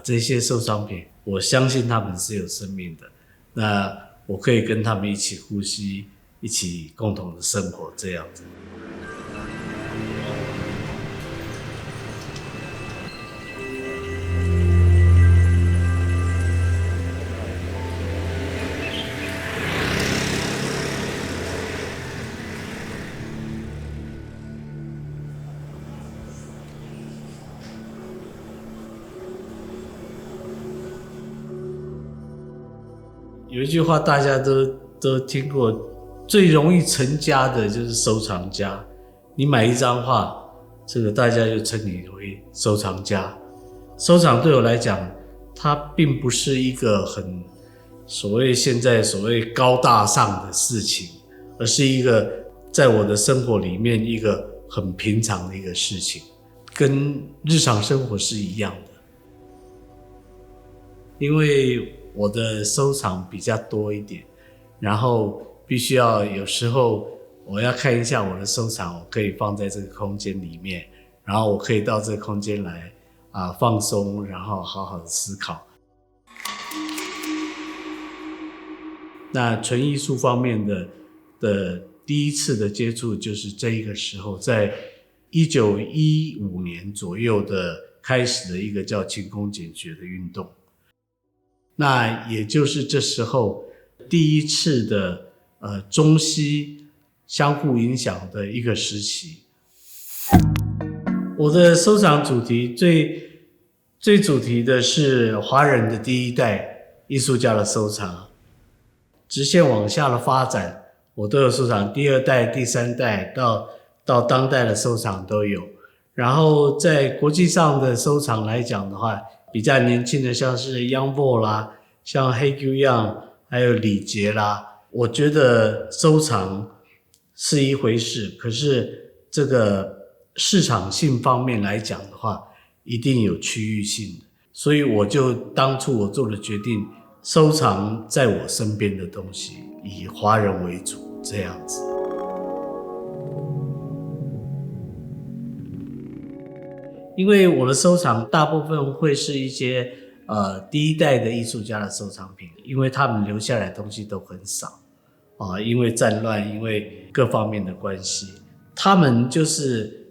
这些收藏品，我相信他们是有生命的，那我可以跟他们一起呼吸，一起共同的生活，这样子。有一句话大家都听过，最容易成家的就是收藏家。你买一张画，这个大家就称你为收藏家。收藏对我来讲，它并不是一个很现在所谓高大上的事情，而是一个在我的生活里面一个很平常的一个事情，跟日常生活是一样的。因为我的收藏比较多一点，然后必须要有时候我要看一下我的收藏，我可以放在这个空间里面，然后我可以到这个空间来放松，然后好好的思考。那纯艺术方面的第一次的接触，就是这一个时候，在1915年左右的开始的一个叫勤工俭学的运动。那也就是这时候第一次的中西相互影响的一个时期。我的收藏主题最主题的是华人的第一代艺术家的收藏，直线往下的发展我都有收藏，第二代、第三代到当代的收藏都有。然后在国际上的收藏来讲的话，比较年轻的像是 Young Bo 啦，像黑 Q Young， 还有李杰啦，我觉得收藏是一回事，可是这个市场性方面来讲的话，一定有区域性的，所以当初我做的决定，收藏在我身边的东西，以华人为主，这样子。因为我的收藏大部分会是一些第一代的艺术家的收藏品，因为他们留下来的东西都很少因为战乱，因为各方面的关系，他们就是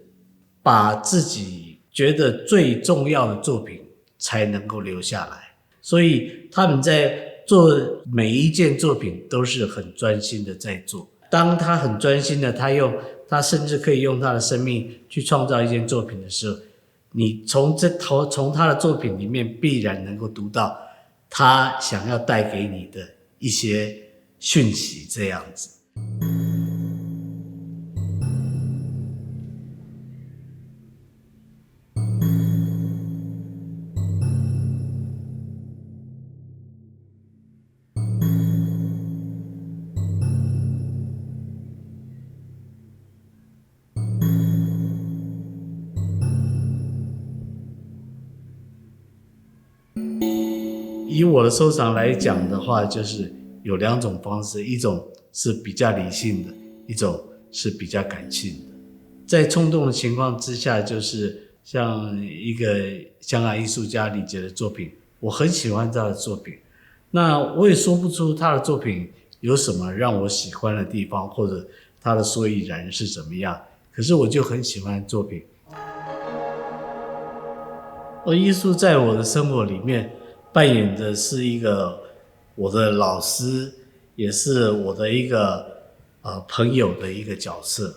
把自己觉得最重要的作品才能够留下来，所以他们在做每一件作品都是很专心的在做。当他很专心的，他甚至可以用他的生命去创造一件作品的时候，你从他的作品里面必然能够读到他想要带给你的一些讯息，这样子。以我的收藏来讲的话，就是有两种方式，一种是比较理性的，一种是比较感性的。在冲动的情况之下，就是像一个香港艺术家李杰的作品，我很喜欢他的作品，那我也说不出他的作品有什么让我喜欢的地方，或者他的所以然是怎么样，可是我就很喜欢作品。艺术在我的生活里面扮演的是一个我的老师，也是我的一个朋友的一个角色。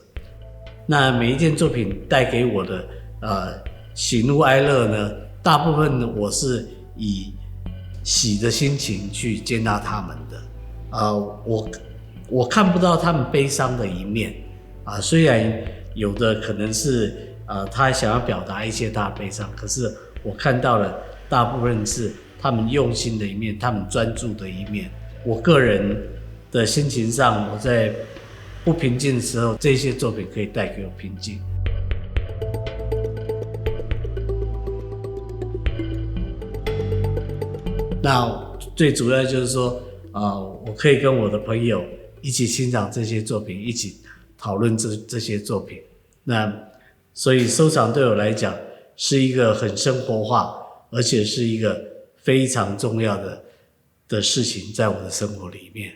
那每一件作品带给我的喜怒哀乐呢，大部分我是以喜的心情去接纳他们的。我看不到他们悲伤的一面虽然有的可能是他想要表达一些他的悲伤，可是我看到了大部分是他们用心的一面，他们专注的一面。我个人的心情上，我在不平静的时候，这些作品可以带给我平静。那最主要就是说我可以跟我的朋友一起欣赏这些作品，一起讨论这些作品。那所以收藏对我来讲是一个很生活化，而且是一个非常重要的事情在我的生活里面。